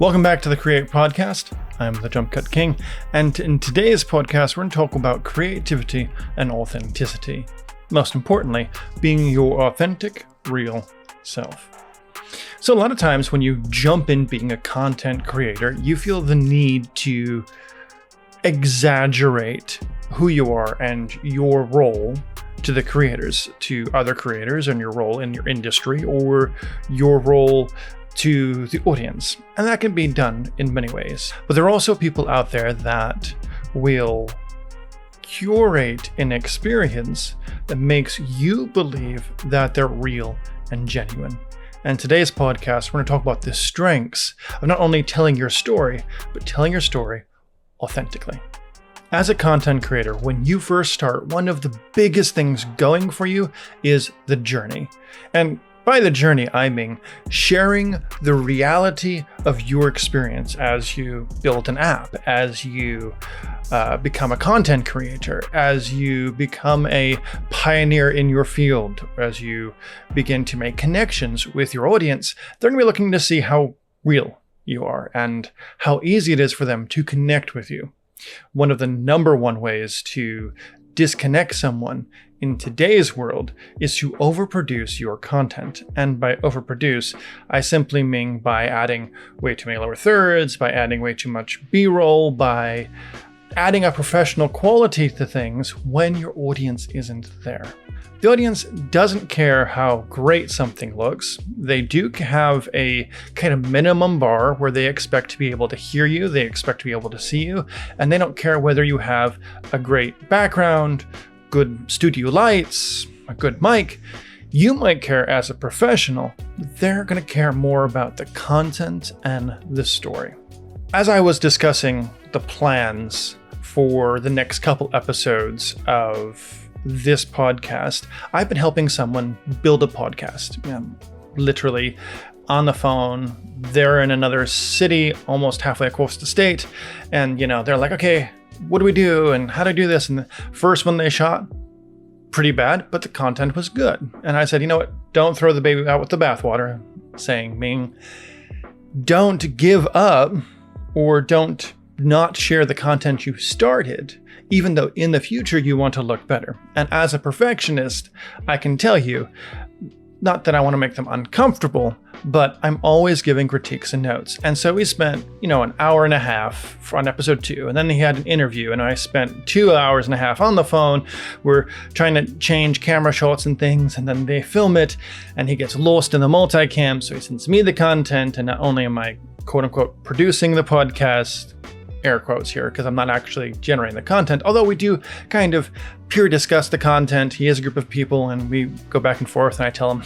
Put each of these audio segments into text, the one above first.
Welcome back to the Create Podcast. I'm the JumpCutKing, and in today's podcast, we're going to talk about creativity and authenticity. Most importantly, being your authentic, real self. So a lot of times when you jump in being a content creator, you feel the need to exaggerate who you are and your role to the creators, to other creators, and your role in your industry, or your role to the audience. And that can be done in many ways. But there are also people out there that will curate an experience that makes you believe that they're real and genuine. And today's podcast, we're going to talk about the strengths of not only telling your story, but telling your story authentically. As a content creator, when you first start, one of the biggest things going for you is the journey. And by the journey, I mean sharing the reality of your experience as you build an app, as you become a content creator, as you become a pioneer in your field, as you begin to make connections with your audience. They're going to be looking to see how real you are and how easy it is for them to connect with you. One of the number one ways to disconnect someone in today's world is to overproduce your content. And by overproduce, I simply mean by adding way too many lower thirds, by adding way too much B-roll, by adding a professional quality to things when your audience isn't there. The audience doesn't care how great something looks. They do have a kind of minimum bar where they expect to be able to hear you, they expect to be able to see you, and they don't care whether you have a great background, good studio lights, a good mic. You might care as a professional. They're going to care more about the content and the story. As I was discussing the plans for the next couple episodes of this podcast, I've been helping someone build a podcast. Literally on the phone. They're in another city, almost halfway across the state. And, they're like, okay, what do we do? And how do I do this? And the first one they shot, pretty bad, but the content was good. And I said, you know what? Don't throw the baby out with the bathwater, meaning don't give up or don't not share the content you started, even though in the future you want to look better. And as a perfectionist, I can tell you, not that I want to make them uncomfortable, but I'm always giving critiques and notes. And so we spent, an hour and a half on episode 2, and then he had an interview, and I spent 2 hours and a half on the phone. We're trying to change camera shots and things, and then they film it, and he gets lost in the multicam, so he sends me the content, and not only am I, quote unquote, producing the podcast, air quotes here, because I'm not actually generating the content, although we do kind of pure discuss the content. He has a group of people and we go back and forth, and I tell him,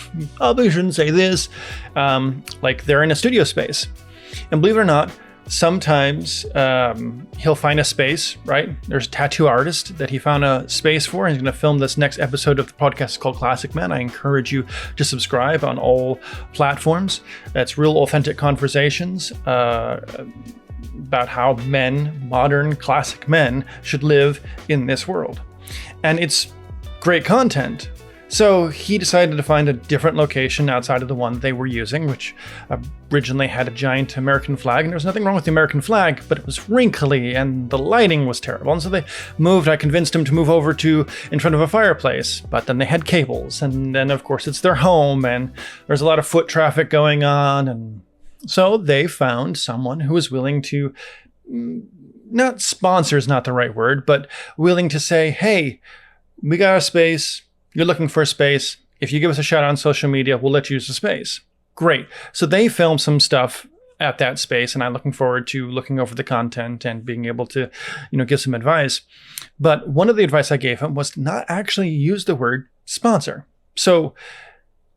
we shouldn't say this, like they're in a studio space. And believe it or not, sometimes he'll find a space, right? There's a tattoo artist that he found a space for, and he's going to film this next episode of the podcast. It's called Classic Men. I encourage you to subscribe on all platforms. That's real authentic conversations about how modern classic men should live in this world. And it's great content. So he decided to find a different location outside of the one they were using, which originally had a giant American flag. And there was nothing wrong with the American flag, but it was wrinkly and the lighting was terrible. And so they moved. I convinced him to move over to in front of a fireplace, but then they had cables. And then, of course, it's their home and there's a lot of foot traffic going on. And so they found someone who was willing to, not sponsor is not the right word, but willing to say, hey, we got a space. You're looking for a space. If you give us a shout out on social media, we'll let you use the space. Great. So they filmed some stuff at that space, and I'm looking forward to looking over the content and being able to, give some advice. But one of the advice I gave him was to not actually use the word sponsor. So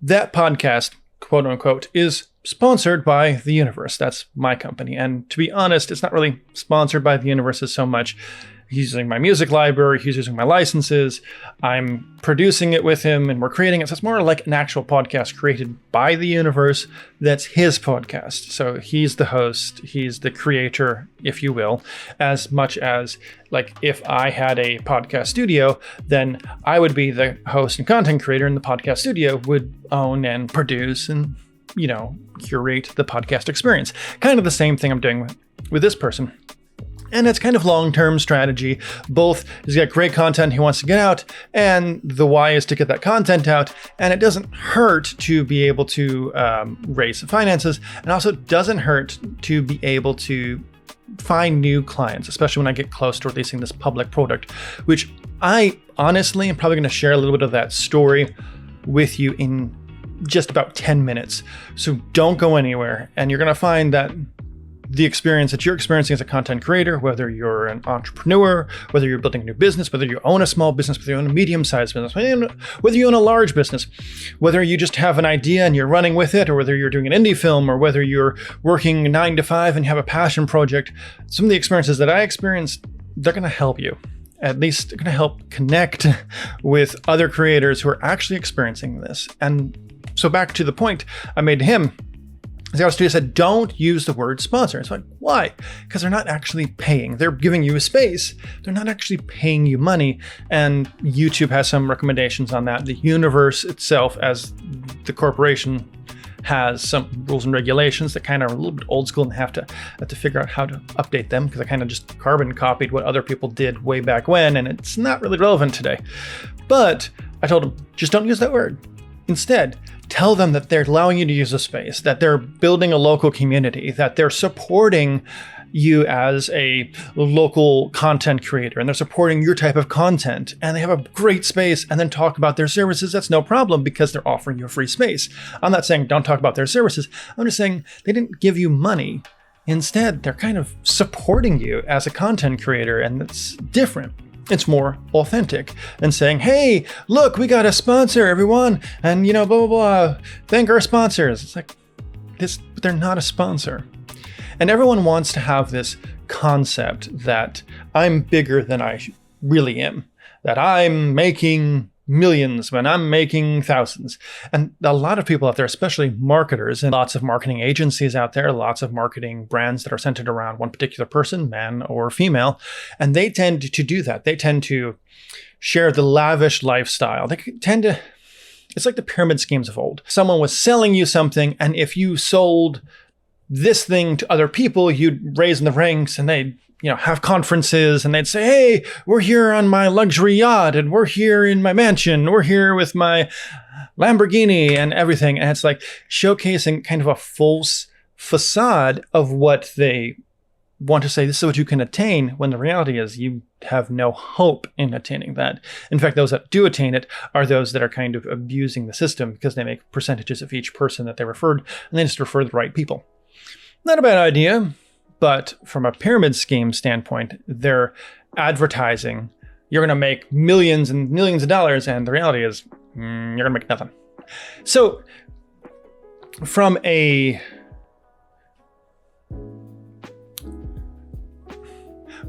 that podcast, quote unquote, is sponsored by the universe. That's my company. And to be honest, it's not really sponsored by the universe as so much. He's using my music library. He's using my licenses. I'm producing it with him and we're creating it. So it's more like an actual podcast created by the universe. That's his podcast. So he's the host. He's the creator, if you will, as much as like if I had a podcast studio, then I would be the host and content creator and the podcast studio would own and produce and curate the podcast experience. Kind of the same thing I'm doing with this person. And it's kind of long-term strategy. Both, he's got great content he wants to get out, and the why is to get that content out. And it doesn't hurt to be able to raise finances, and also doesn't hurt to be able to find new clients, especially when I get close to releasing this public product, which I honestly am probably going to share a little bit of that story with you in just about 10 minutes. So don't go anywhere. And you're going to find that the experience that you're experiencing as a content creator, whether you're an entrepreneur, whether you're building a new business, whether you own a small business, whether you own a medium-sized business, whether you own a large business, whether you just have an idea and you're running with it, or whether you're doing an indie film, or whether you're working 9 to 5 and you have a passion project, some of the experiences that I experienced, they're going to help you. At least they're going to help connect with other creators who are actually experiencing this. And so back to the point I made to him, Zero Studio said, don't use the word sponsor. It's like, why? Because they're not actually paying. They're giving you a space. They're not actually paying you money. And YouTube has some recommendations on that. The universe itself, as the corporation, has some rules and regulations that kind of are a little bit old school and have to figure out how to update them, because I kind of just carbon copied what other people did way back when, and it's not really relevant today. But I told them, just don't use that word. Instead, tell them that they're allowing you to use a space, that they're building a local community, that they're supporting you as a local content creator, and they're supporting your type of content, and they have a great space, and then talk about their services. That's no problem, because they're offering you a free space. I'm not saying don't talk about their services. I'm just saying they didn't give you money. Instead, they're kind of supporting you as a content creator, and it's different. It's more authentic than saying, hey, look, we got a sponsor, everyone, and blah, blah, blah, thank our sponsors. It's like this, but they're not a sponsor. And everyone wants to have this concept that I'm bigger than I really am, that I'm making millions when I'm making thousands. And a lot of people out there, especially marketers, and lots of marketing agencies out there, lots of marketing brands that are centered around one particular person, man or female, and they tend to do that. They tend to share the lavish lifestyle. They tend to, it's like the pyramid schemes of old. Someone was selling you something, and if you sold this thing to other people, you'd raise in the ranks, and they'd have conferences, and they'd say, hey, we're here on my luxury yacht, and we're here in my mansion, we're here with my Lamborghini and everything. And it's like showcasing kind of a false facade of what they want to say, this is what you can attain, when the reality is you have no hope in attaining that. In fact, those that do attain it are those that are kind of abusing the system, because they make percentages of each person that they referred, and they just refer the right people. Not a bad idea. But from a pyramid scheme standpoint, they're advertising, you're going to make millions and millions of dollars, and the reality is you're going to make nothing. So from a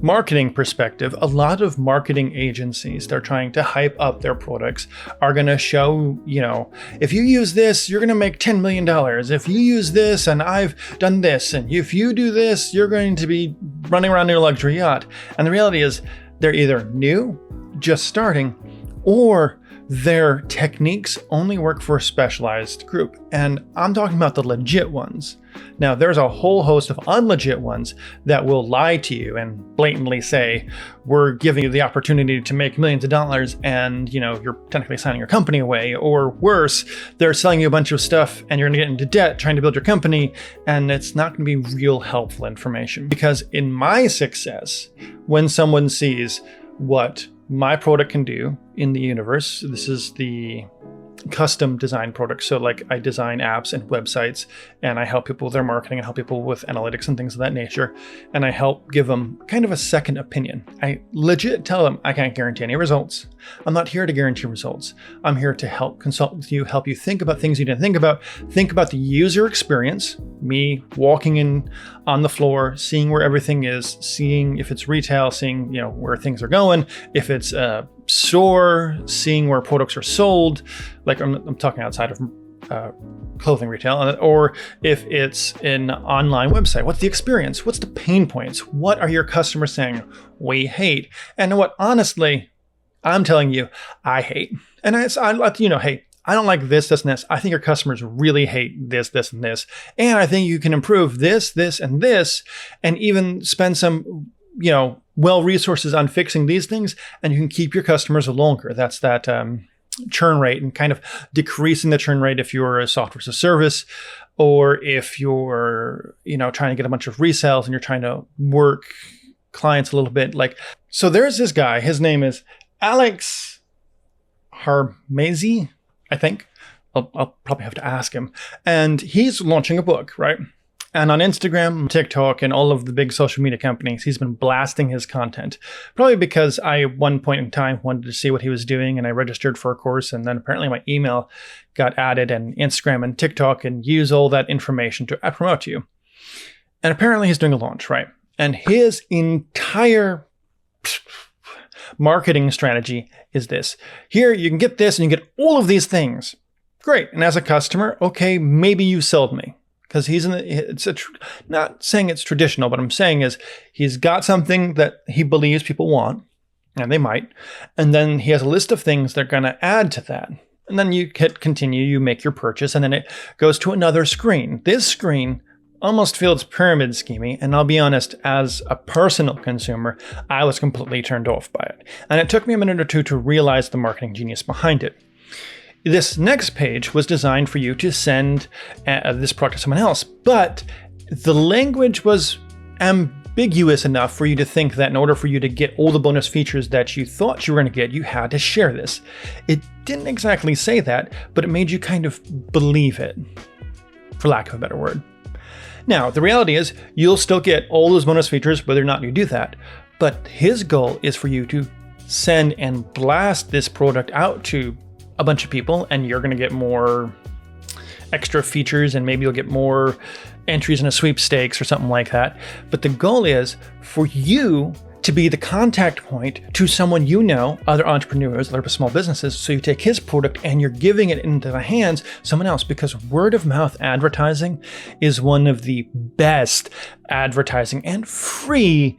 marketing perspective, a lot of marketing agencies that are trying to hype up their products are going to show, if you use this, you're going to make $10 million. If you use this, and I've done this, and if you do this, you're going to be running around your luxury yacht. And the reality is they're either new, just starting, or their techniques only work for a specialized group. And I'm talking about the legit ones. Now, there's a whole host of unlegit ones that will lie to you and blatantly say, we're giving you the opportunity to make millions of dollars, and you're technically signing your company away. Or worse, they're selling you a bunch of stuff and you're going to get into debt trying to build your company, and it's not going to be real helpful information. Because in my success, when someone sees what my product can do in the universe, this is the custom design product. So like I design apps and websites, and I help people with their marketing, and help people with analytics and things of that nature. And I help give them kind of a second opinion. I legit tell them I can't guarantee any results. I'm not here to guarantee results. I'm here to help consult with you, help you think about things you didn't think about the user experience, me walking in on the floor, seeing where everything is, seeing if it's retail, seeing where things are going, if it's a store, seeing where products are sold, like I'm talking outside of clothing retail, or if it's an online website, what's the experience? What's the pain points? What are your customers saying we hate? And what honestly, I'm telling you, I hate. And I let you know, hey, I don't like this, this, and this. I think your customers really hate this, this, and this. And I think you can improve this, this, and this, and even spend some, resources on fixing these things, and you can keep your customers longer. That's that churn rate, and kind of decreasing the churn rate if you're a software as a service, or if you're, trying to get a bunch of resales and you're trying to work clients a little bit. So there's this guy, his name is Alex Harmazy, I think. I'll probably have to ask him. And he's launching a book, right? And on Instagram, TikTok, and all of the big social media companies, he's been blasting his content. Probably because I, at one point in time, wanted to see what he was doing, and I registered for a course, and then apparently my email got added, and Instagram and TikTok, and use all that information to promote you. And apparently he's doing a launch, right? And his entire marketing strategy is this. Here, you can get this, and you get all of these things. Great. And as a customer, okay, maybe you sold me. Because not saying it's traditional, but I'm saying is he's got something that he believes people want, and they might, and then he has a list of things they're going to add to that. And then you hit continue, you make your purchase, and then it goes to another screen. This screen almost feels pyramid scheming, and I'll be honest, as a personal consumer, I was completely turned off by it. And it took me a minute or two to realize the marketing genius behind it. This next page was designed for you to send this product to someone else, but the language was ambiguous enough for you to think that in order for you to get all the bonus features that you thought you were going to get, you had to share this. It didn't exactly say that, but it made you kind of believe it, for lack of a better word. Now, the reality is you'll still get all those bonus features whether or not you do that, but his goal is for you to send and blast this product out to a bunch of people, and you're going to get more extra features, and maybe you'll get more entries in a sweepstakes or something like that. But the goal is for you to be the contact point to someone other entrepreneurs, other small businesses. So you take his product and you're giving it into the hands of someone else, because word of mouth advertising is one of the best advertising and free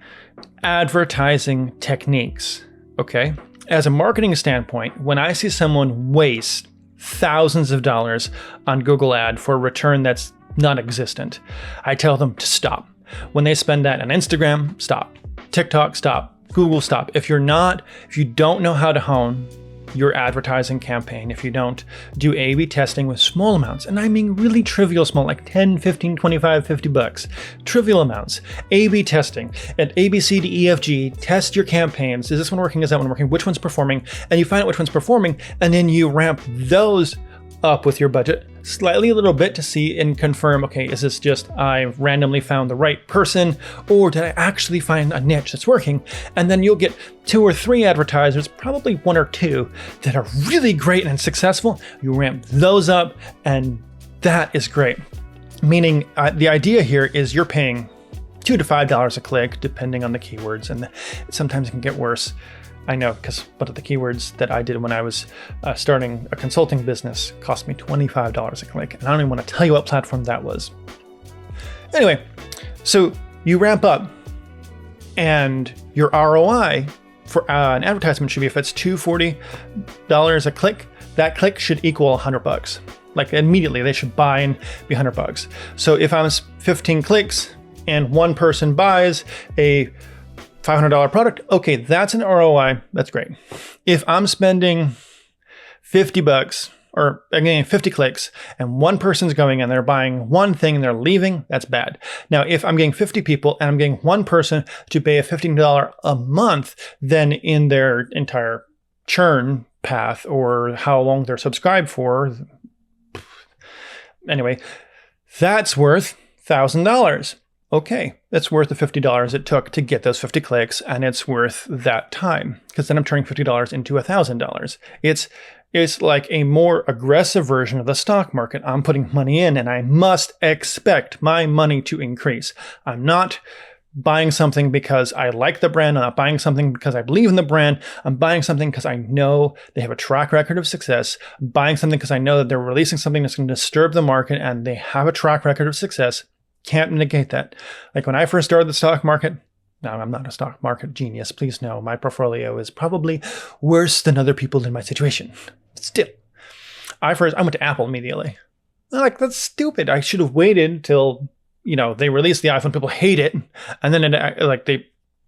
advertising techniques. Okay? As a marketing standpoint, when I see someone waste thousands of dollars on Google ad for a return that's non-existent, I tell them to stop. When they spend that on Instagram, stop. TikTok, stop. Google, stop. If you don't know how to hone your advertising campaign, if you don't do A/B testing with small amounts, and I mean really trivial small, like 10, 15, 25, 50 bucks, trivial amounts, A/B testing at A, B, C, D, E, F, G, test your campaigns. Is this one working? Is that one working? Which one's performing? And you find out which one's performing, and then you ramp those up with your budget slightly a little bit to see and confirm, okay, is this just I randomly found the right person, or did I actually find a niche that's working? And then you'll get 2 or 3 advertisers, probably 1 or 2 that are really great and successful. You ramp those up, and that is great. Meaning the idea here is you're paying $2 to $5 a click, depending on the keywords, and sometimes it can get worse. I know, because one of the keywords that I did when I was starting a consulting business cost me $25 a click. And I don't even want to tell you what platform that was. Anyway, so you ramp up, and your ROI for an advertisement should be, if it's $240 a click, that click should equal $100. Like immediately, they should buy and be $100. So if I'm 15 clicks and one person buys a $500 product, okay, that's an ROI. That's great. If I'm spending $50 or again 50 clicks and one person's going and they're buying one thing and they're leaving, that's bad. Now, if I'm getting 50 people and I'm getting one person to pay a $15 a month, then in their entire churn path or how long they're subscribed for, anyway, that's worth $1,000. Okay, that's worth the $50 it took to get those 50 clicks, and it's worth that time, because then I'm turning $50 into $1,000. It's like a more aggressive version of the stock market. I'm putting money in, and I must expect my money to increase. I'm not buying something because I like the brand. I'm not buying something because I believe in the brand. I'm buying something because I know they have a track record of success. I'm buying something because I know that they're releasing something that's going to disturb the market, and they have a track record of success. Can't negate that. Like when I first started the stock market, no, I'm not a stock market genius. Please know my portfolio is probably worse than other people in my situation. But still, I went to Apple immediately. They're like, that's stupid. I should have waited till, they release the iPhone, people hate it. And then they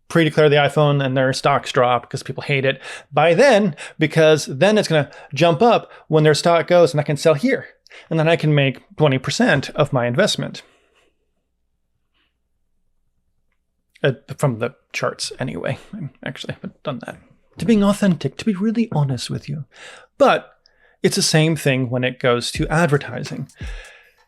pre-declare the iPhone and their stocks drop because people hate it by then, because then it's going to jump up when their stock goes and I can sell here. And then I can make 20% of my investment. From the charts anyway. I actually haven't done that. To being authentic, to be really honest with you. But it's the same thing when it goes to advertising.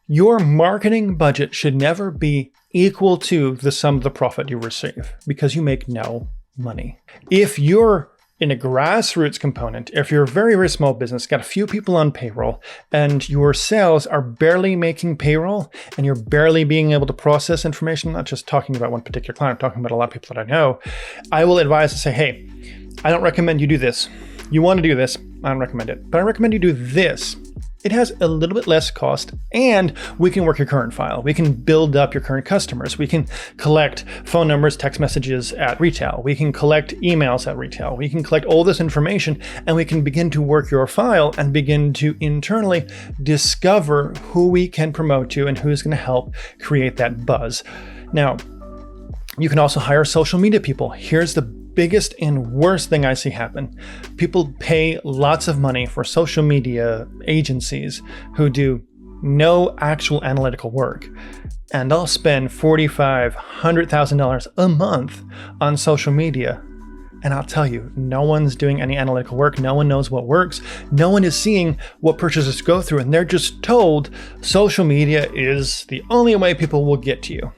Your marketing budget should never be equal to the sum of the profit you receive, because you make no money. If you're in a grassroots component, if you're a very, very small business, got a few people on payroll, and your sales are barely making payroll, and you're barely being able to process information, not just talking about one particular client, I'm talking about a lot of people that I know, I will advise to say, hey, I don't recommend you do this. You want to do this, I don't recommend it, but I recommend you do this. It has a little bit less cost, and we can work your current file. We can build up your current customers. We can collect phone numbers, text messages at retail. We can collect emails at retail. We can collect all this information, and we can begin to work your file and begin to internally discover who we can promote to and who's going to help create that buzz. Now, you can also hire social media people. Here's the biggest and worst thing I see happen. People pay lots of money for social media agencies who do no actual analytical work. And I'll spend $45,000, $100,000 a month on social media. And I'll tell you, no one's doing any analytical work. No one knows what works. No one is seeing what purchases go through. And they're just told social media is the only way people will get to you.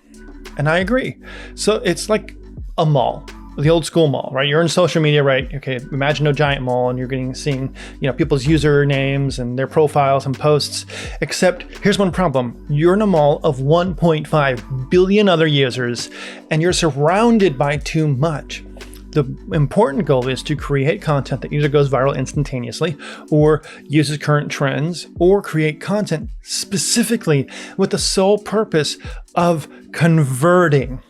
And I agree. So it's like a mall. The old school mall, right? You're in social media, right? Okay, imagine a giant mall and you're seeing, people's usernames and their profiles and posts. Except here's one problem. You're in a mall of 1.5 billion other users and you're surrounded by too much. The important goal is to create content that either goes viral instantaneously or uses current trends, or create content specifically with the sole purpose of converting.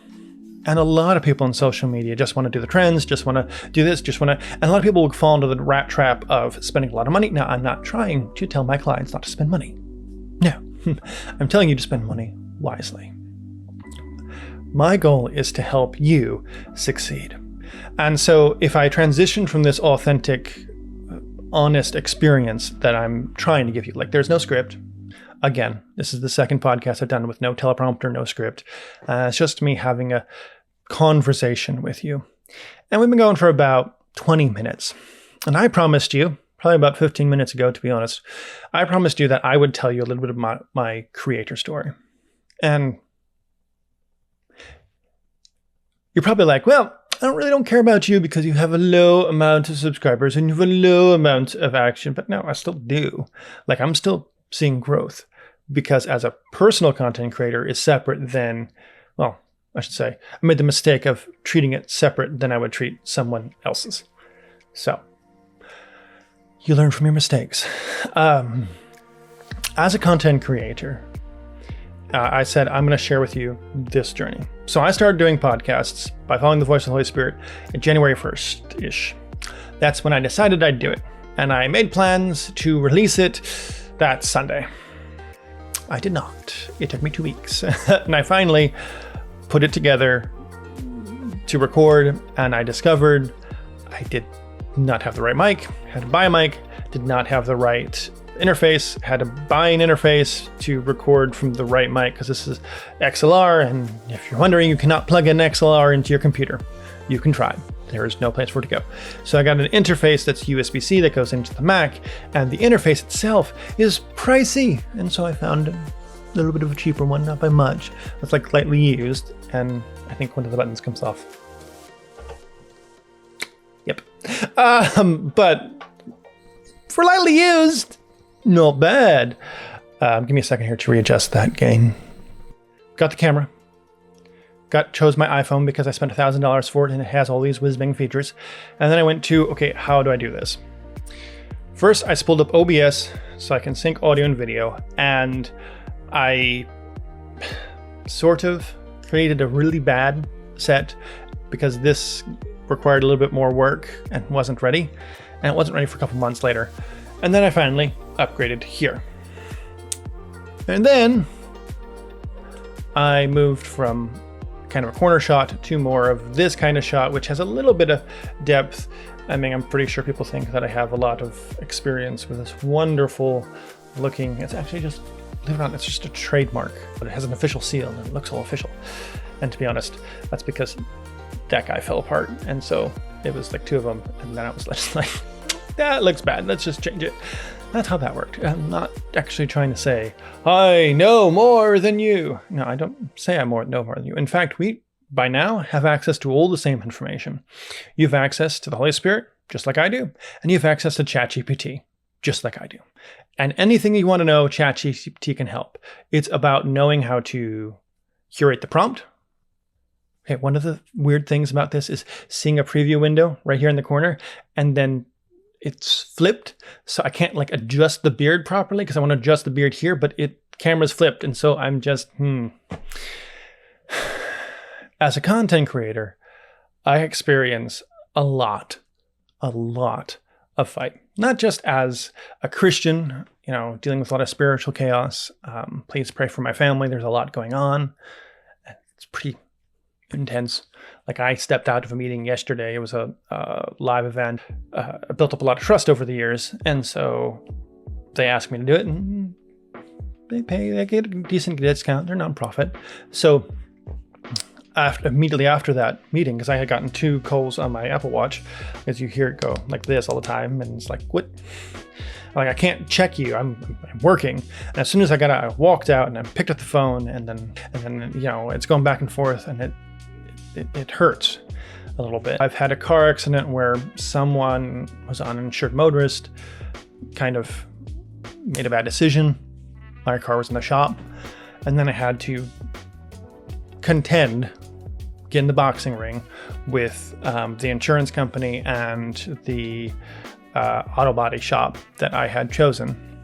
And a lot of people in social media just want to do the trends, just want to do this, and a lot of people will fall into the rat trap of spending a lot of money. Now, I'm not trying to tell my clients not to spend money. No, I'm telling you to spend money wisely. My goal is to help you succeed. And so if I transition from this authentic, honest experience that I'm trying to give you, like there's no script. Again, this is the second podcast I've done with no teleprompter, no script. It's just me having a conversation with you. And we've been going for about 20 minutes. And I promised you, probably about 15 minutes ago, to be honest, I promised you that I would tell you a little bit of my creator story. And you're probably like, well, I really don't care about you because you have a low amount of subscribers and you have a low amount of action. But no, I still do. Like, I'm still seeing growth, because as a personal content creator is separate than, well, I should say, I made the mistake of treating it separate than I would treat someone else's. So you learn from your mistakes. As a content creator, I said, I'm going to share with you this journey. So I started doing podcasts by following the voice of the Holy Spirit in January 1st-ish. That's when I decided I'd do it. And I made plans to release it that Sunday. I did not. It took me 2 weeks. And I finally put it together to record, and I discovered I did not have the right mic, had to buy a mic, did not have the right interface, had to buy an interface to record from the right mic, because this is XLR, and if you're wondering, you cannot plug an XLR into your computer. You can try. There is no place for it to go. So I got an interface that's USB-C that goes into the Mac, and the interface itself is pricey. And so I found a little bit of a cheaper one, not by much. That's like lightly used, and I think one of the buttons comes off. Yep. But for lightly used, not bad. Give me a second here to readjust that gain. Got the camera. Chose my iPhone because I spent $1,000 for it and it has all these whiz-bang features. And then I went to, okay, how do I do this? First, I spooled up OBS so I can sync audio and video. And I sort of created a really bad set because this required a little bit more work and wasn't ready. And it wasn't ready for a couple months later. And then I finally upgraded here. And then I moved from kind of a corner shot to more of this kind of shot, which has a little bit of depth. I mean, I'm pretty sure people think that I have a lot of experience with this wonderful looking, it's actually just, believe it or not, it's just a trademark, but it has an official seal and it looks all official. And to be honest, that's because that guy fell apart. And so it was like two of them. And then I was just like, that looks bad. Let's just change it. That's how that worked. I'm not actually trying to say, I know more than you. No, I don't say I know more than you. In fact, we, by now, have access to all the same information. You have access to the Holy Spirit, just like I do. And you have access to ChatGPT, just like I do. And anything you want to know, ChatGPT can help. It's about knowing how to curate the prompt. Okay, one of the weird things about this is seeing a preview window right here in the corner, and then it's flipped, so I can't like adjust the beard properly because I want to adjust the beard here, but camera's flipped, and so I'm just As a content creator, I experience a lot of fight. Not just as a Christian, dealing with a lot of spiritual chaos. Please pray for my family. There's a lot going on. It's pretty intense. Like, I stepped out of a meeting yesterday. It was a live event. I built up a lot of trust over the years. And so they asked me to do it, and they get a decent discount. They're nonprofit. So immediately after that meeting, because I had gotten 2 calls on my Apple Watch, as you hear it go like this all the time, and it's like, what? Like, I can't check you. I'm working. And as soon as I got out, I walked out and I picked up the phone, and then it's going back and forth, and it hurts a little bit. I've had a car accident where someone was an uninsured motorist, kind of made a bad decision. My car was in the shop, and then I had to get in the boxing ring with the insurance company and the auto body shop that I had chosen,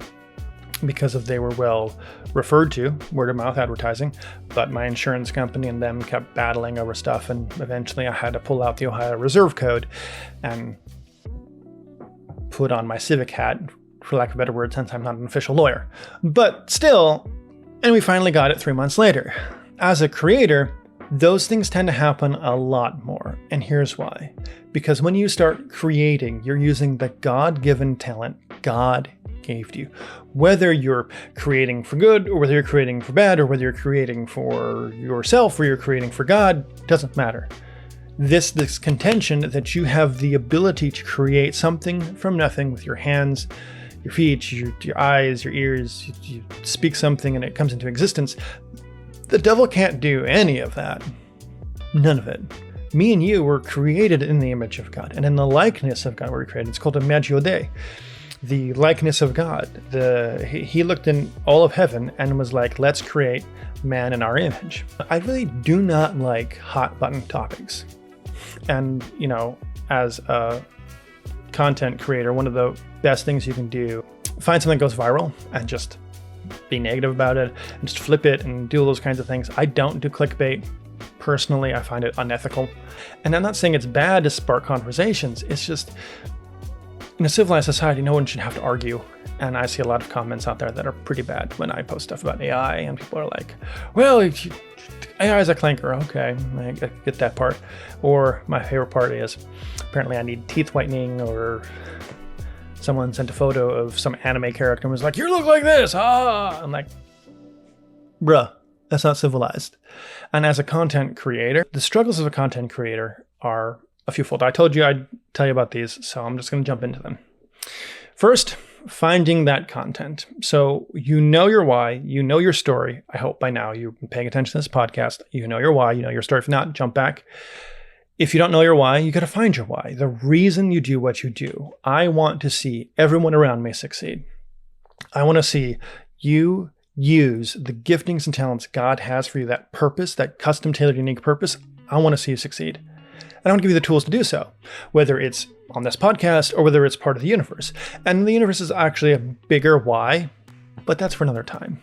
because they were well referred to, word of mouth advertising, but my insurance company and them kept battling over stuff, and eventually I had to pull out the Ohio Reserve Code and put on my civic hat, for lack of a better word, since I'm not an official lawyer. But still, and we finally got it 3 months later. As a creator, those things tend to happen a lot more, and here's why. Because when you start creating, you're using the God-given talent God gave to you. Whether you're creating for good, or whether you're creating for bad, or whether you're creating for yourself, or you're creating for God, doesn't matter. This contention that you have the ability to create something from nothing with your hands, your feet, your eyes, your ears, you speak something and it comes into existence. The devil can't do any of that. None of it. Me and you were created in the image of God, and in the likeness of God we were created. It's called Imagio Dei, the likeness of God. He looked in all of heaven and was like, let's create man in our image. I really do not like hot button topics. And, as a content creator, one of the best things you can do, find something that goes viral and just be negative about it and just flip it and do all those kinds of things. I don't do clickbait. Personally, I find it unethical. And I'm not saying it's bad to spark conversations. It's just, in a civilized society, no one should have to argue. And I see a lot of comments out there that are pretty bad when I post stuff about AI, and people are like, well, AI is a clanker. Okay, I get that part. Or my favorite part is, apparently I need teeth whitening, or someone sent a photo of some anime character and was like, you look like this, ah! I'm like, bruh, that's not civilized. And as a content creator, the struggles of a content creator are a fewfold. I told you I'd tell you about these, so I'm just going to jump into them. First, finding that content. So you know your why, you know your story. I hope by now you've been paying attention to this podcast. You know your why, you know your story. If not, jump back. If you don't know your why, you got to find your why, the reason you do what you do. I want to see everyone around me succeed. I want to see you use the giftings and talents God has for you, that purpose, that custom tailored, unique purpose. I want to see you succeed. And I want to give you the tools to do so, whether it's on this podcast or whether it's part of the universe. And the universe is actually a bigger why, but that's for another time.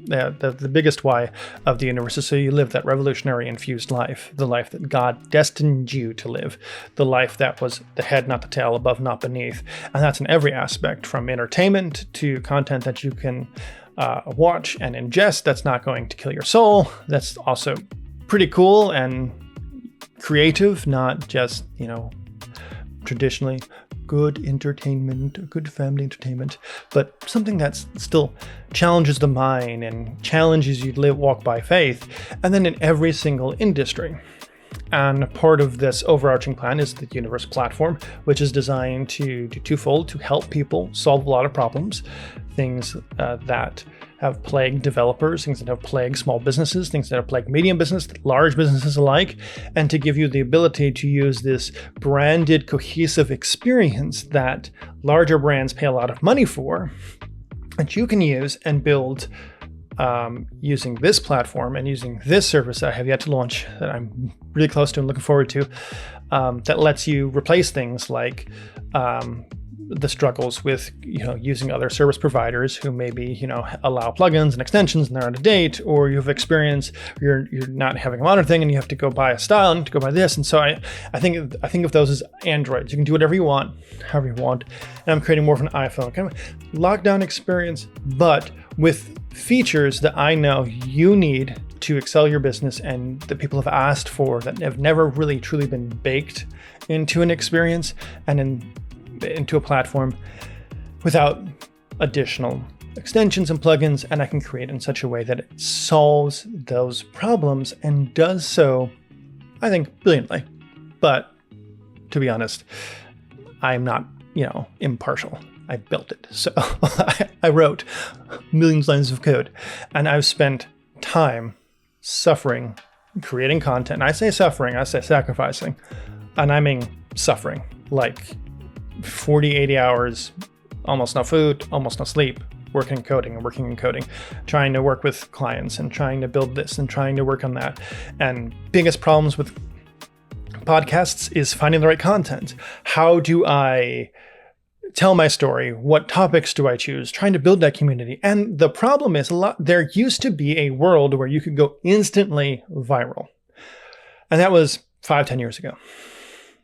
The biggest why of the universe is so you live that revolutionary infused life, the life that God destined you to live, the life that was the head, not the tail, above, not beneath. And that's in every aspect, from entertainment to content that you can watch and ingest that's not going to kill your soul. That's also pretty cool and creative, not just, traditionally good entertainment, good family entertainment, but something that still challenges the mind and challenges you to walk by faith, and then in every single industry. And part of this overarching plan is the Universe platform, which is designed to do twofold: to help people solve a lot of problems, things that have plagued developers, things that have plagued small businesses, things that have plagued medium business, large businesses alike, and to give you the ability to use this branded, cohesive experience that larger brands pay a lot of money for, that you can use and build using this platform and using this service that I have yet to launch, that I'm really close to and looking forward to, that lets you replace things like the struggles with using other service providers who maybe allow plugins and extensions and they're out of date, or you have experience you're not having a modern thing and you have to go buy a style and to go buy this. And so I think of those as Androids. You can do whatever you want, however you want. And I'm creating more of an iPhone kind of lockdown experience, but with features that I know you need to excel your business and that people have asked for, that have never really truly been baked into an experience and into a platform without additional extensions and plugins. And I can create in such a way that it solves those problems and does so, I think, brilliantly. But to be honest, I'm not, impartial. I built it. So I wrote millions of lines of code, and I've spent time suffering, creating content. And I say suffering, I say sacrificing, and I mean suffering, like 40, 80 hours, almost no food, almost no sleep, working and coding, trying to work with clients and trying to build this and trying to work on that. And biggest problems with podcasts is finding the right content. How do I tell my story? What topics do I choose? Trying to build that community. And the problem is there used to be a world where you could go instantly viral. And that was 5-10 years ago,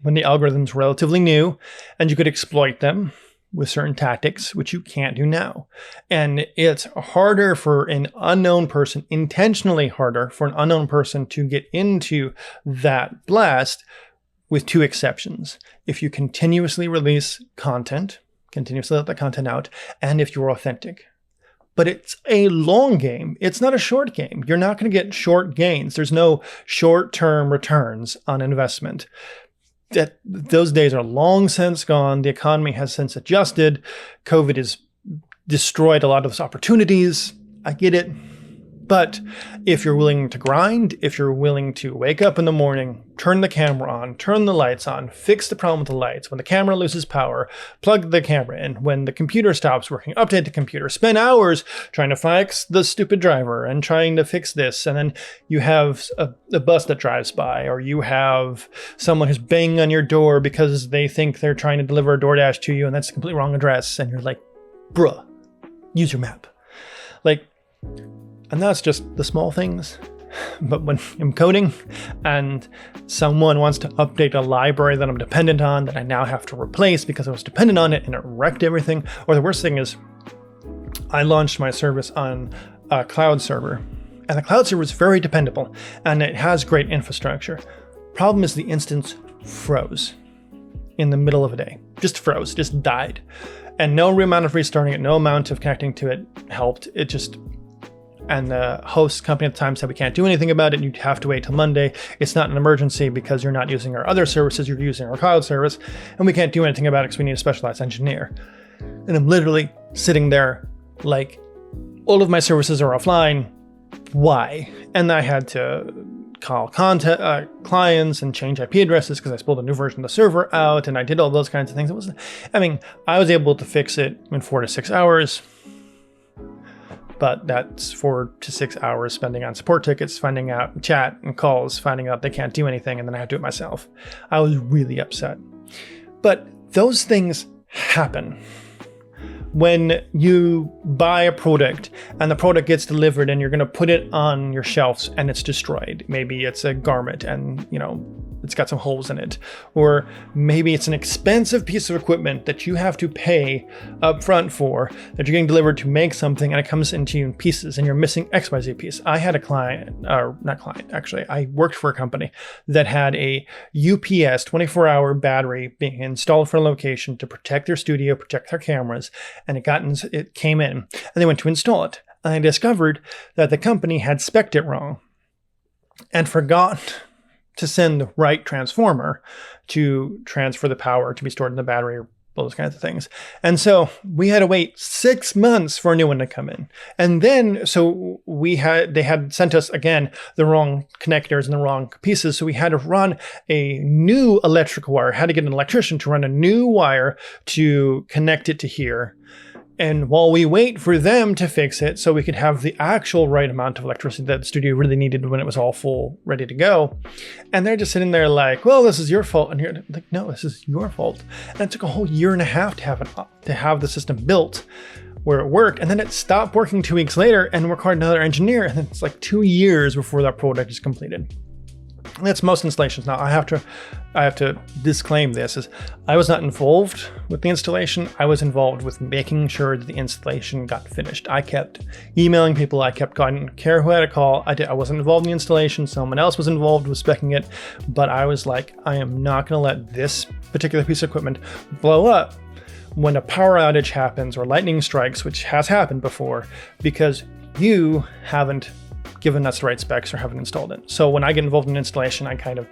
when the algorithms were relatively new and you could exploit them with certain tactics, which you can't do now. And it's harder for an unknown person, intentionally harder for an unknown person to get into that blast, with two exceptions: if you continuously release content, continuously let that content out, and if you're authentic. But it's a long game. It's not a short game. You're not going to get short gains. There's no short-term returns on investment. Those days are long since gone. The economy has since adjusted. COVID has destroyed a lot of those opportunities. I get it. But if you're willing to grind, if you're willing to wake up in the morning, turn the camera on, turn the lights on, fix the problem with the lights, when the camera loses power, plug the camera in, when the computer stops working, update the computer, spend hours trying to fix the stupid driver and trying to fix this, and then you have a bus that drives by, or you have someone who's banging on your door because they think they're trying to deliver a DoorDash to you and that's a completely wrong address, and you're like, bruh, use your map. And that's just the small things. But when I'm coding and someone wants to update a library that I'm dependent on, that I now have to replace because I was dependent on it and it wrecked everything, or the worst thing is I launched my service on a cloud server, and the cloud server is very dependable and it has great infrastructure. Problem is the instance froze in the middle of a day. Just froze, just died. And no amount of restarting it, no amount of connecting to it helped. And the host company at the time said, we can't do anything about it. You have to wait till Monday. It's not an emergency because you're not using our other services. You're using our cloud service. And we can't do anything about it because we need a specialized engineer. And I'm literally sitting there like, all of my services are offline. Why? And I had to call clients and change IP addresses because I pulled a new version of the server out. And I did all those kinds of things. I was able to fix it in 4 to 6 hours. But that's 4 to 6 hours spending on support tickets, finding out chat and calls, finding out they can't do anything, and then I have to do it myself. I was really upset. But those things happen when you buy a product and the product gets delivered and you're going to put it on your shelves and it's destroyed. Maybe it's a garment and, it's got some holes in it. Or maybe it's an expensive piece of equipment that you have to pay up front for, that you're getting delivered to make something, and it comes into you in pieces and you're missing XYZ piece. I had a I worked for a company that had a UPS 24-hour battery being installed for a location to protect their studio, protect their cameras, and it came in and they went to install it. And I discovered that the company had spec'd it wrong and forgot to send the right transformer to transfer the power to be stored in the battery, or all those kinds of things. And so we had to wait 6 months for a new one to come in. And then, they had sent us again the wrong connectors and the wrong pieces. So we had to run a new electrical wire, had to get an electrician to run a new wire to connect it to here. And while we wait for them to fix it so we could have the actual right amount of electricity that the studio really needed when it was all full, ready to go. And they're just sitting there like, well, this is your fault. And you're like, no, this is your fault. And it took a whole year and a half to have the system built where it worked. And then it stopped working 2 weeks later and required another engineer. And then it's like 2 years before that product is completed. And that's most installations. Now I have to disclaim this is I was not involved with the installation. I was involved with making sure that the installation got finished. I kept emailing people. I kept calling, didn't care who had a call. I wasn't involved in the installation. Someone else was involved with speccing it. But I was like, I am not going to let this particular piece of equipment blow up when a power outage happens or lightning strikes, which has happened before, because you haven't given us the right specs or haven't installed it. So when I get involved in installation, I kind of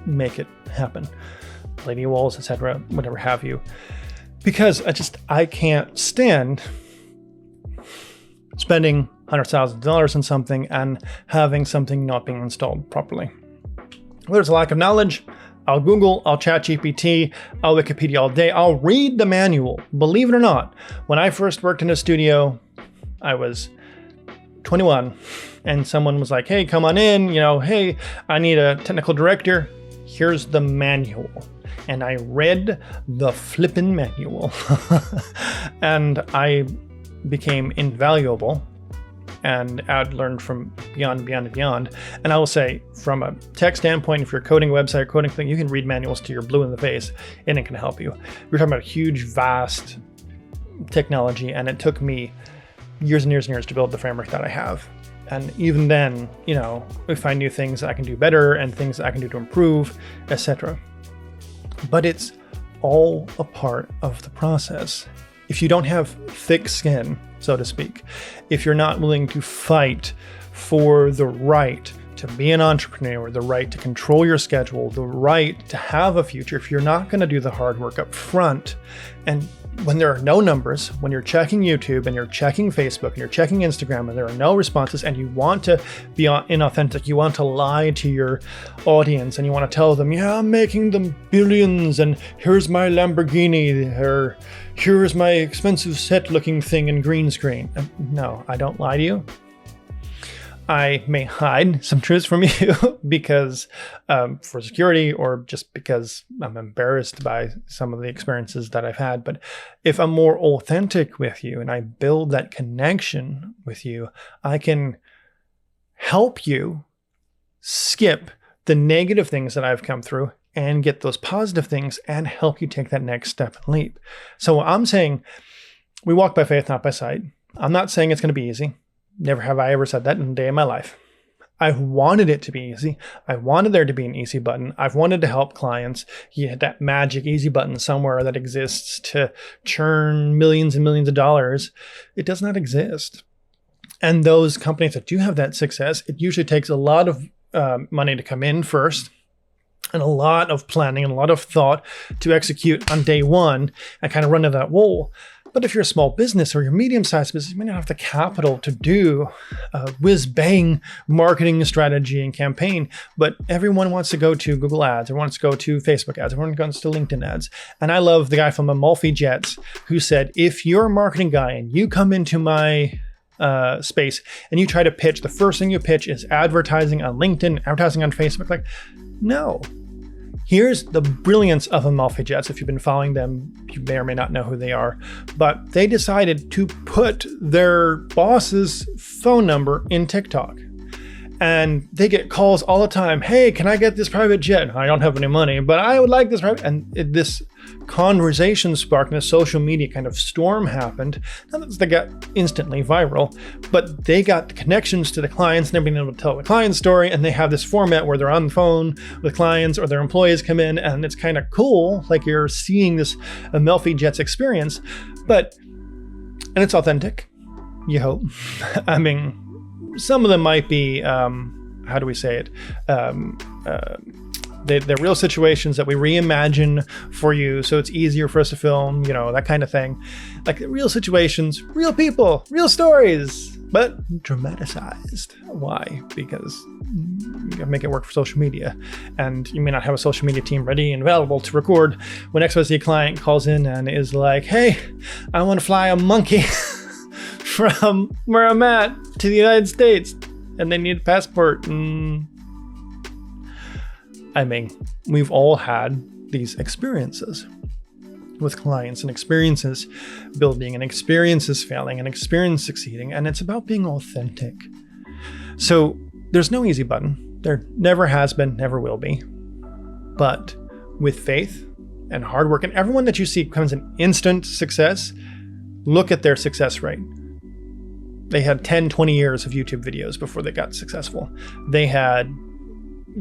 make it happen. Lady walls, etc., whatever have you. Because I can't stand spending $100,000 on something and having something not being installed properly. There's a lack of knowledge. I'll Google, I'll chat GPT, I'll Wikipedia all day. I'll read the manual. Believe it or not, when I first worked in a studio, I was 21 and someone was like, hey, come on in, hey, I need a technical director. Here's the manual. And I read the flippin' manual and I became invaluable and I'd learned from beyond. And I will say, from a tech standpoint, if you're coding a website or coding thing, you can read manuals till you're blue in the face and it can help you. We're talking about a huge, vast technology, and it took me years and years and years to build the framework that I have. And even then, we find new things that I can do better and things that I can do to improve, etc. But it's all a part of the process. If you don't have thick skin, so to speak, if you're not willing to fight for the right to be an entrepreneur, the right to control your schedule, the right to have a future, if you're not going to do the hard work up front, and when there are no numbers, when you're checking YouTube and you're checking Facebook and you're checking Instagram and there are no responses and you want to be inauthentic, you want to lie to your audience and you want to tell them, yeah, I'm making them billions and here's my Lamborghini or here's my expensive set looking thing in green screen. No, I don't lie to you. I may hide some truths from you because for security or just because I'm embarrassed by some of the experiences that I've had. But if I'm more authentic with you and I build that connection with you, I can help you skip the negative things that I've come through and get those positive things and help you take that next step and leap. So I'm saying we walk by faith, not by sight. I'm not saying it's going to be easy. Never have I ever said that in a day of my life. I've wanted it to be easy. I wanted there to be an easy button. I've wanted to help clients. You had that magic easy button somewhere that exists to churn millions and millions of dollars. It does not exist. And those companies that do have that success, it usually takes a lot of money to come in first, and a lot of planning and a lot of thought to execute on day one and kind of run to that wall. But if you're a small business or you're a medium-sized business, you may not have the capital to do a whiz-bang marketing strategy and campaign, but everyone wants to go to Google Ads, everyone wants to go to Facebook ads, everyone goes to LinkedIn ads. And I love the guy from Amalfi Jets who said, if you're a marketing guy and you come into my space and you try to pitch, the first thing you pitch is advertising on LinkedIn, advertising on Facebook. Like, no. Here's the brilliance of Amalfi Jets. If you've been following them, you may or may not know who they are, but they decided to put their boss's phone number in TikTok. And they get calls all the time. Hey, can I get this private jet? I don't have any money, but I would like this private. And this conversation sparked and a social media kind of storm happened. Not that they got instantly viral, but they got the connections to the clients and they're being able to tell the client story. And they have this format where they're on the phone with clients or their employees come in, and it's kind of cool. Like you're seeing this Amalfi Jets experience, and it's authentic, you hope. I mean, some of them might be, how do we say it? They're real situations that we reimagine for you, so it's easier for us to film, that kind of thing. Like real situations, real people, real stories, but dramatized. Why? Because you gotta make it work for social media, and you may not have a social media team ready and available to record when XYZ client calls in and is like, "Hey, I want to fly a monkey from where I'm at to the United States, and they need a passport." I mean, we've all had these experiences with clients, and experiences building, and experiences failing, and experience succeeding, and it's about being authentic. So there's no easy button. There never has been, never will be. But with faith and hard work, and everyone that you see becomes an instant success, look at their success rate. They had 10, 20 years of YouTube videos before they got successful. They had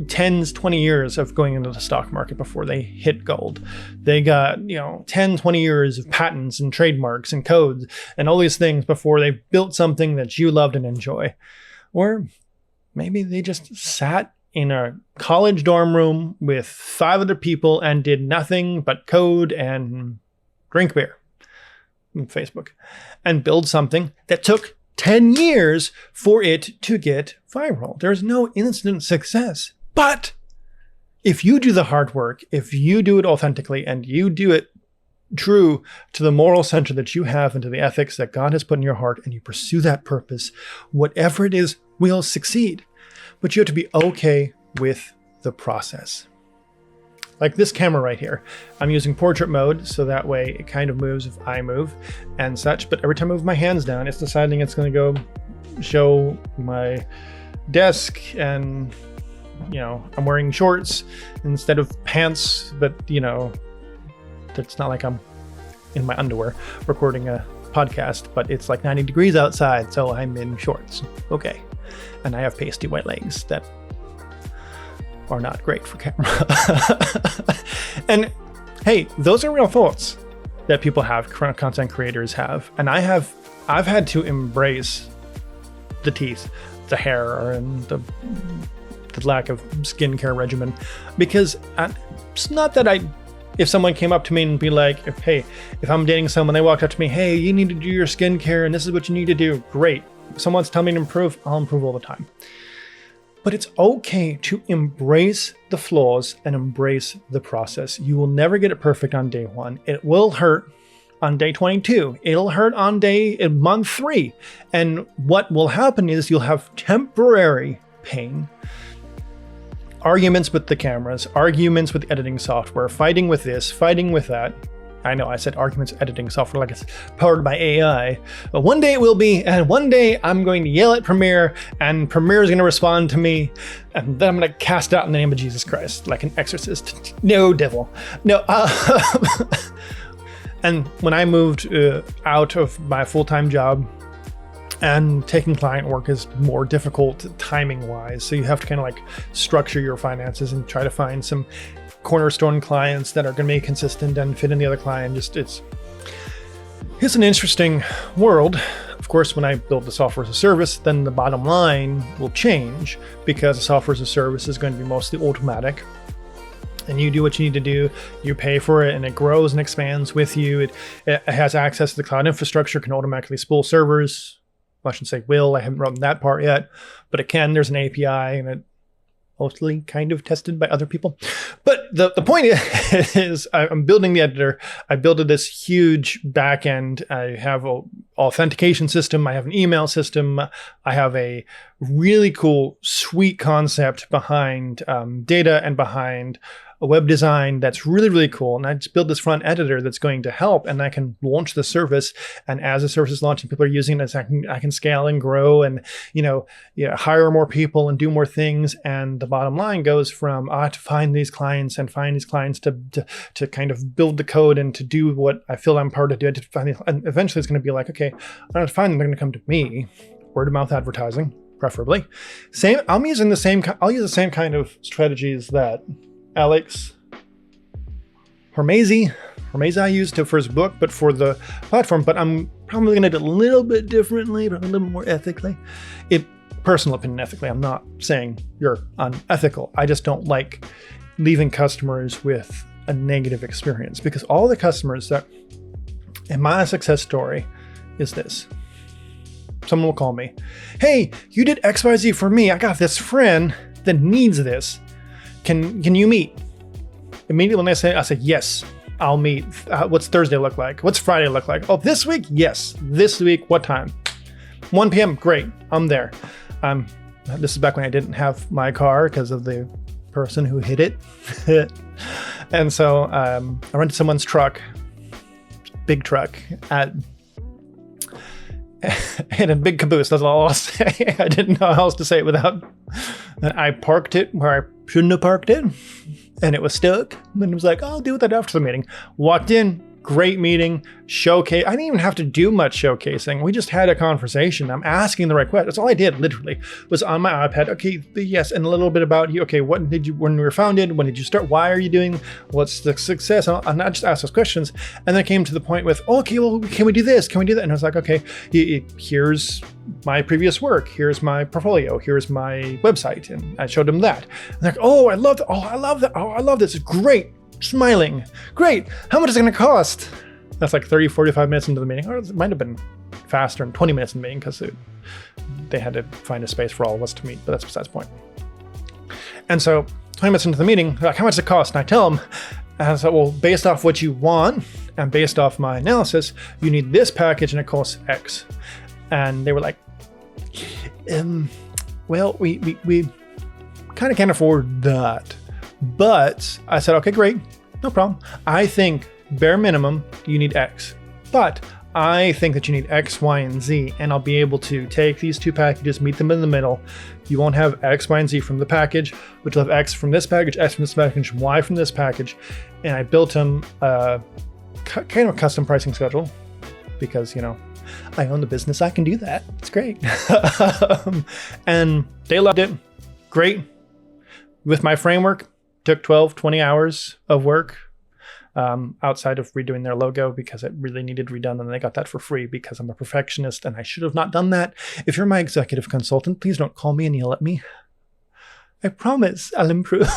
20 years of going into the stock market before they hit gold. They got, 10, 20 years of patents and trademarks and codes and all these things before they built something that you loved and enjoy. Or maybe they just sat in a college dorm room with 5 other people and did nothing but code and drink beer on Facebook and build something that took 10 years for it to get viral. There's no instant success. But if you do the hard work, if you do it authentically, and you do it true to the moral center that you have and to the ethics that God has put in your heart, and you pursue that purpose, whatever it is will succeed. But you have to be okay with the process. Like this camera right here, I'm using portrait mode, so that way it kind of moves if I move and such. But every time I move my hands down, it's deciding it's going to go show my desk, and I'm wearing shorts instead of pants, but it's not like I'm in my underwear recording a podcast, but it's like 90 degrees outside, so I'm in shorts. Okay. And I have pasty white legs that are not great for camera. And hey, those are real thoughts that people have, content creators have. And I've had to embrace the teeth, the hair, and the lack of skincare regimen, because it's not that if someone came up to me and be like, if I'm dating someone, they walked up to me, "Hey, you need to do your skincare and this is what you need to do." Great. If someone's telling me to improve, I'll improve all the time. But it's okay to embrace the flaws and embrace the process. You will never get it perfect on day 1. It will hurt on day 22. It'll hurt on month 3. And what will happen is you'll have temporary pain. Arguments with the cameras, arguments with editing software, fighting with this, fighting with that. I know I said arguments editing software like it's powered by AI, but one day it will be, and one day I'm going to yell at Premiere, and Premiere is going to respond to me, and then I'm going to cast out in the name of Jesus Christ, like an exorcist. No, devil. No. And when I moved out of my full-time job, and taking client work is more difficult timing-wise, so you have to kind of like structure your finances and try to find some cornerstone clients that are going to be consistent and fit in the other client. It's an interesting world. Of course, when I build the software as a service, then the bottom line will change, because the software as a service is going to be mostly automatic. And you do what you need to do, you pay for it, and it grows and expands with you. It has access to the cloud infrastructure, can automatically spool servers. Well, I shouldn't say will, I haven't written that part yet, but it can. There's an API, and it mostly kind of tested by other people. But the point is I'm building the editor. I built this huge back end. I have all authentication system. I have an email system. I have a really cool, sweet concept behind data and behind a web design that's really, really cool. And I just built this front editor that's going to help, and I can launch the service. And as the service is launching, people are using it, I can scale and grow and, hire more people and do more things. And the bottom line goes from, I have to find these clients to kind of build the code and to do what I feel I'm part of doing. And eventually it's going to be like, okay, I have to find them. They're going to come to me. Word of mouth advertising, preferably. I'll use the same kind of strategies that Alex Hormezi I used for his book, but for the platform. But I'm probably going to do it a little bit differently, but a little more ethically. Personal opinion, ethically. I'm not saying you're unethical. I just don't like leaving customers with a negative experience, because all the customers that in my success story is this. Someone will call me, hey, you did XYZ for me. I got this friend that needs this. Can you meet? Immediately when I say yes, I'll meet. What's Thursday look like? What's Friday look like? Oh, this week? Yes. This week, what time? 1 p.m. Great. I'm there. This is back when I didn't have my car because of the person who hit it. And so I rented someone's truck, big truck, and a big caboose. That's all I'll say. I didn't know how else to say it without. And I parked it where I shouldn't have parked it, and it was stuck. And it was like, I'll deal with that after the meeting. Walked in, great meeting, showcase. I didn't even have to do much showcasing. We just had a conversation. I'm asking the right question. That's all I did, literally, was on my iPad. Okay, yes, and a little bit about you. Okay, when you were founded? When did you start? Why are you doing? What's the success? And I just asked those questions, and then I came to the point with, okay, well, can we do this? Can we do that? And I was like, okay, here's my previous work. Here's my portfolio. Here's my website, and I showed them that. And they're like, oh, I love that. Oh, I love that. Oh, I love this. It's great. Smiling. Great. How much is it going to cost? That's like 30, 45 minutes into the meeting. Or it might have been faster and 20 minutes in the meeting because they had to find a space for all of us to meet, but that's besides the point. And so 20 minutes into the meeting, they're like, how much does it cost? And I tell them, and I said, well, based off what you want and based off my analysis, you need this package and it costs X. And they were like, well, we kind of can't afford that. But I said, okay, great, no problem. I think bare minimum, you need X. But I think that you need X, Y, and Z, and I'll be able to take these two packages, meet them in the middle. You won't have X, Y, and Z from the package, but you'll have X from this package, X from this package, Y from this package. And I built them a kind of custom pricing schedule because, I own the business. I can do that. It's great. And they loved it. Great. With my framework, took 12, 20 hours of work outside of redoing their logo because it really needed redone, and they got that for free because I'm a perfectionist and I should have not done that. If you're my executive consultant, please don't call me and yell at me. I promise I'll improve.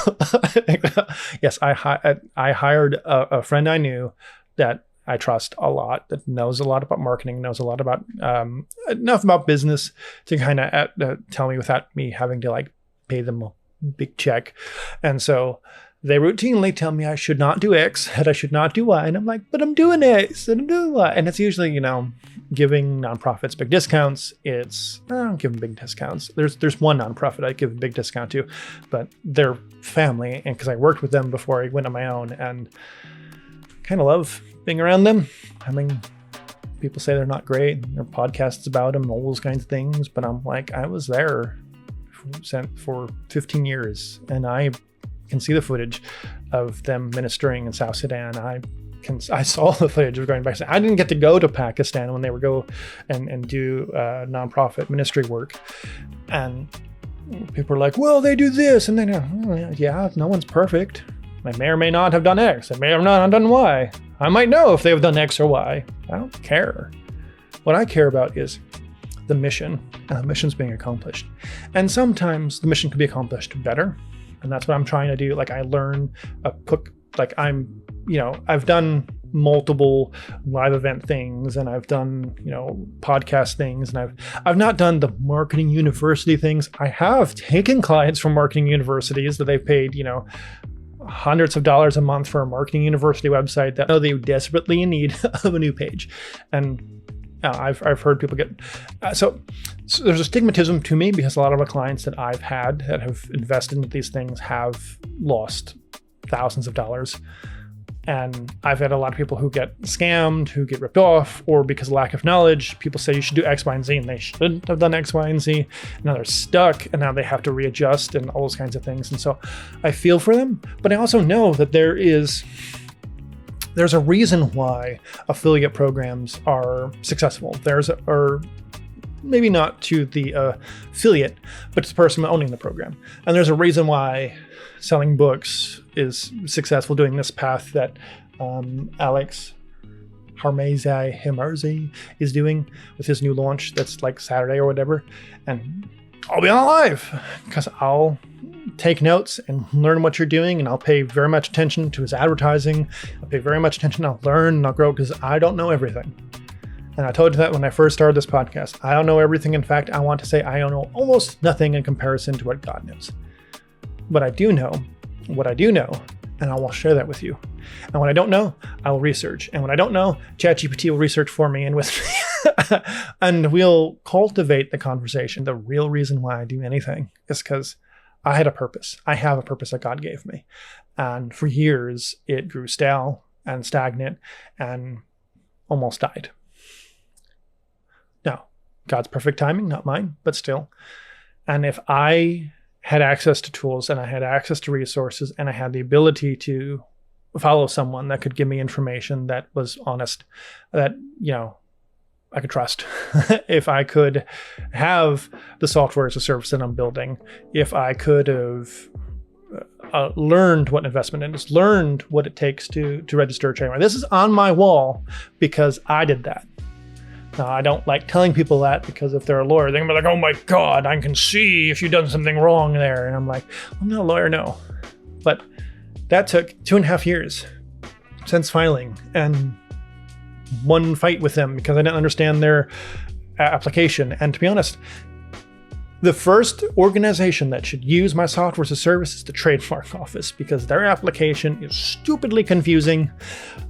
Yes, I hired a friend I knew that I trust a lot, that knows a lot about marketing, knows a lot about enough about business to kind of tell me without me having to pay them a big check. And so they routinely tell me I should not do X, that I should not do Y. And I'm like, but I'm doing X and I'm doing Y. And it's usually, giving nonprofits big discounts. I don't give them big discounts. There's one nonprofit I give a big discount to, but they're family. And because I worked with them before I went on my own and kind of love being around them. I mean, people say they're not great. There are podcasts about them, all those kinds of things. But I'm like, I was there for 15 years, and I can see the footage of them ministering in South Sudan. I saw the footage of going back. I didn't get to go to Pakistan when they would go and do nonprofit ministry work, and people are like, well, they do this, and then yeah, no one's perfect. I may or may not have done X. I may or not have done Y. I might know if they've done X or Y. I don't care. What I care about is the mission, and the mission's being accomplished. And sometimes the mission can be accomplished better. And that's what I'm trying to do. I learn I've done multiple live event things, and I've done, podcast things, and I've not done the marketing university things. I have taken clients from marketing universities that they've paid, hundreds of dollars a month for a marketing university website that know they desperately in need of a new page. And I've heard people get so there's a stigmatism to me because a lot of the clients that I've had that have invested in these things have lost thousands of dollars. And I've had a lot of people who get scammed, who get ripped off, or because of lack of knowledge, people say you should do X, Y, and Z, and they shouldn't have done X, Y, and Z. Now they're stuck, and now they have to readjust and all those kinds of things. And so I feel for them, but I also know that there's a reason why affiliate programs are successful. Or maybe not to the affiliate, but to the person owning the program. And there's a reason why selling books is successful, doing this path that Alex Harmazy is doing with his new launch that's like Saturday or whatever. And I'll be on live because I'll take notes and learn what you're doing, and I'll pay very much attention to his advertising. I'll pay very much attention. I'll learn and I'll grow because I don't know everything. And I told you that when I first started this podcast. I don't know everything. In fact, I want to say I don't know almost nothing in comparison to what God knows. But I do know what I do know, and I will share that with you. And when I don't know, I will research. And when I don't know, ChatGPT will research for me and with me. And we'll cultivate the conversation. The real reason why I do anything is because I had a purpose. I have a purpose that God gave me. And for years, it grew stale and stagnant and almost died. Now, God's perfect timing, not mine, but still. And if I had access to tools and I had access to resources and I had the ability to follow someone that could give me information that was honest, that, I could trust. If I could have the software as a service that I'm building, if I could have learned what investment is, learned what it takes to register a trademark. This is on my wall because I did that. Now, I don't like telling people that because if they're a lawyer, they're going to be like, oh my God, I can see if you've done something wrong there. And I'm like, I'm not a lawyer, no. But that took 2.5 years since filing and one fight with them because I didn't understand their application. And to be honest, the first organization that should use my software as a service is the trademark office because their application is stupidly confusing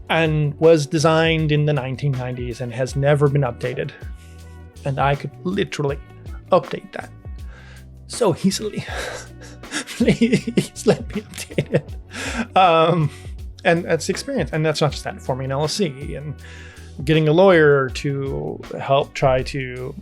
and was designed in the 1990s and has never been updated. And I could literally update that so easily. Please let me update it. And that's the experience. And that's not just that, forming an LLC and getting a lawyer to help try to,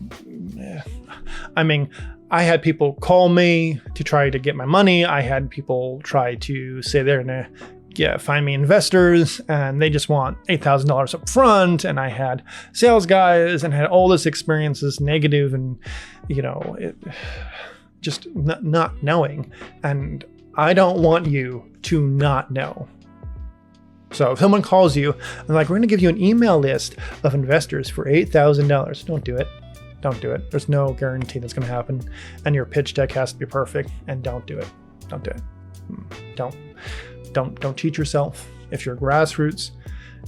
I had people call me to try to get my money. I had people try to say they're going to find me investors and they just want $8,000 up front. And I had sales guys and had all this experiences, negative and, just not knowing. And I don't want you to not know. So if someone calls you and like, we're going to give you an email list of investors for $8,000, don't do it. Don't do it. There's no guarantee that's going to happen. And your pitch deck has to be perfect. And don't do it. Don't do it. Don't cheat yourself. If you're grassroots,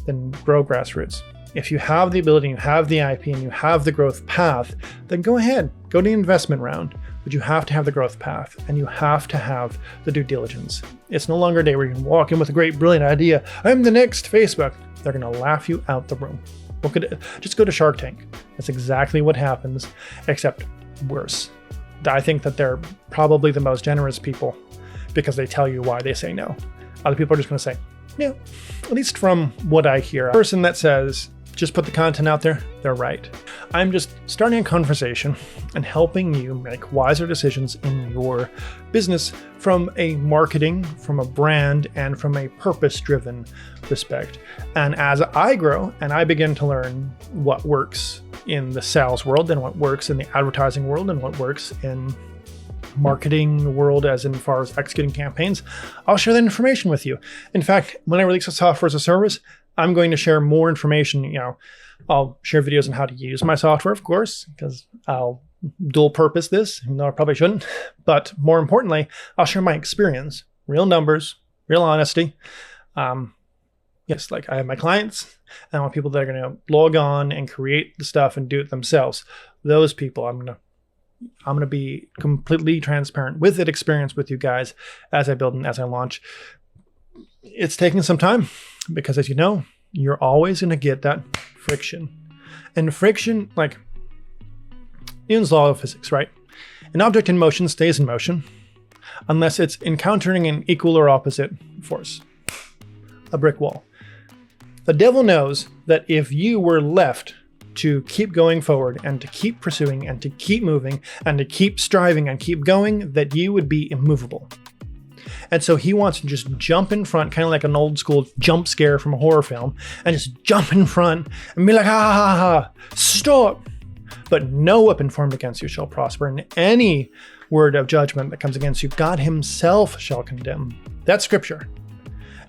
then grow grassroots. If you have the ability, you have the IP, and you have the growth path, then go ahead. Go to the investment round. But you have to have the growth path and you have to have the due diligence. It's no longer a day where you can walk in with a great, brilliant idea. I'm the next Facebook. They're going to laugh you out the room. Just go to Shark Tank. That's exactly what happens, except worse. I think that they're probably the most generous people because they tell you why they say no. Other people are just going to say, yeah, at least from what I hear. A person that says, just put the content out there, they're right. I'm just starting a conversation and helping you make wiser decisions in your business from a marketing, from a brand, and from a purpose-driven respect. And as I grow and I begin to learn what works in the sales world and what works in the advertising world and what works in marketing world as in far as executing campaigns, I'll share that information with you. In fact, when I release a software as a service, I'm going to share more information. I'll share videos on how to use my software, of course, because I'll dual purpose this, even though I probably shouldn't. But more importantly, I'll share my experience, real numbers, real honesty. Yes, like I have my clients and I want people that are going to log on and create the stuff and do it themselves. Those people, I'm going to be completely transparent with that experience with you guys as I build and as I launch. It's taking some time because, as you know, you're always going to get that friction. And friction, like Newton's law of physics, right? An object in motion stays in motion unless it's encountering an equal or opposite force, a brick wall. The devil knows that if you were left to keep going forward and to keep pursuing and to keep moving and to keep striving and keep going, that you would be immovable. And so he wants to just jump in front, kind of like an old school jump scare from a horror film, and just jump in front and be like, ha ha ha, stop. But no weapon formed against you shall prosper, and any word of judgment that comes against you, God himself shall condemn. That's scripture.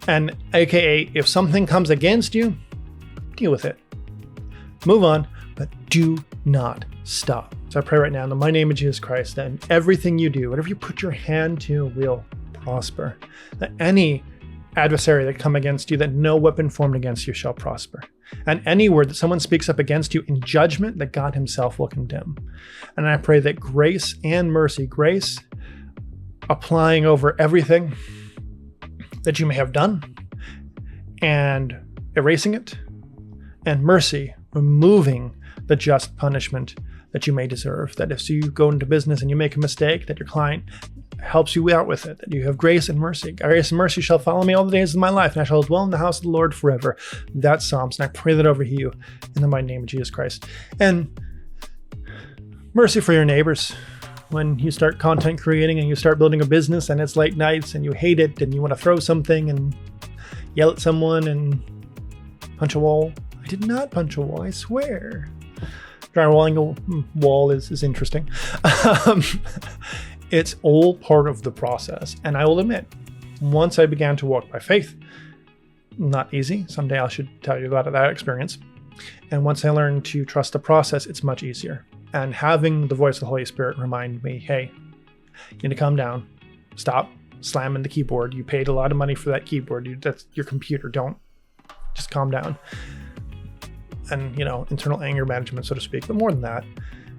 And AKA, if something comes against you, deal with it. Move on, but do not stop. So I pray right now in the mighty name of Jesus Christ that in everything you do, whatever you put your hand to will prosper. That any adversary that come against you, that no weapon formed against you shall prosper. And any word that someone speaks up against you in judgment, that God himself will condemn. And I pray that grace and mercy, grace applying over everything that you may have done and erasing it, and mercy removing the just punishment that you may deserve. That if you go into business and you make a mistake, that your client helps you out with it, that you have grace and mercy. Grace and mercy shall follow me all the days of my life, and I shall dwell in the house of the Lord forever. That's Psalms, and I pray that over you in the mighty name of Jesus Christ. And mercy for your neighbors. When you start content creating and you start building a business and it's late nights and you hate it and you want to throw something and yell at someone and punch a wall. I did not punch a wall, I swear. Drywalling a wall is interesting. It's all part of the process. And I will admit, once I began to walk by faith, not easy. Someday I should tell you about that experience. And once I learned to trust the process, it's much easier. And having the voice of the Holy Spirit remind me, hey, you need to calm down. Stop slamming the keyboard. You paid a lot of money for that keyboard. That's your computer. Don't. Just calm down. And, internal anger management, so to speak. But more than that,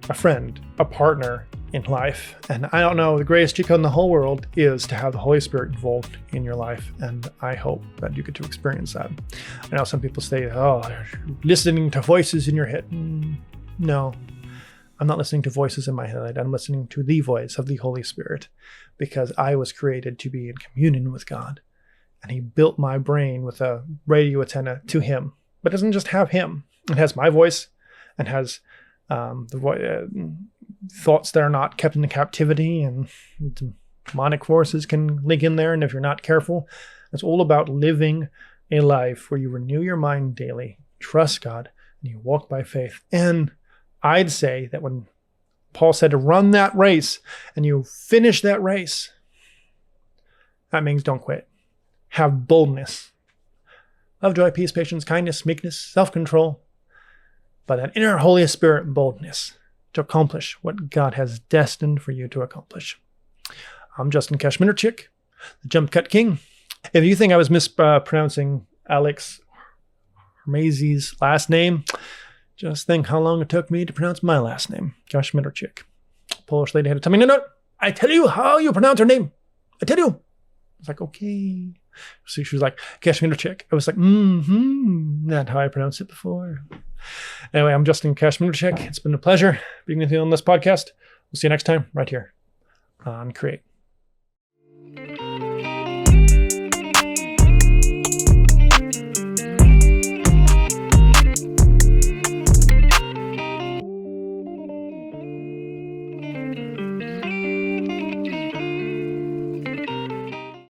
a friend, a partner in life. And I don't know, the greatest cheat code in the whole world is to have the Holy Spirit involved in your life. And I hope that you get to experience that. I know some people say, oh, listening to voices in your head. No, I'm not listening to voices in my head. I'm listening to the voice of the Holy Spirit, because I was created to be in communion with God. And he built my brain with a radio antenna to him. But it doesn't just have him. It has my voice and has thoughts that are not kept in captivity, and demonic forces can link in there. And if you're not careful, it's all about living a life where you renew your mind daily, trust God, and you walk by faith. And I'd say that when Paul said to run that race and you finish that race, that means don't quit. Have boldness. Love, joy, peace, patience, kindness, meekness, self-control. But an inner Holy Spirit boldness to accomplish what God has destined for you to accomplish. I'm Justin Kashminderchik, the JumpCutKing. If you think I was mispronouncing Alex Hermesi's last name, just think how long it took me to pronounce my last name, Kashminderchik. Polish lady had to tell me, no, I tell you how you pronounce her name. I tell you. I was like, okay. So she was like, Kashminderchik. I was like, not how I pronounced it before. Anyway, I'm Justin Kashminderchik. It's been a pleasure being with you on this podcast. We'll see you next time right here on Create.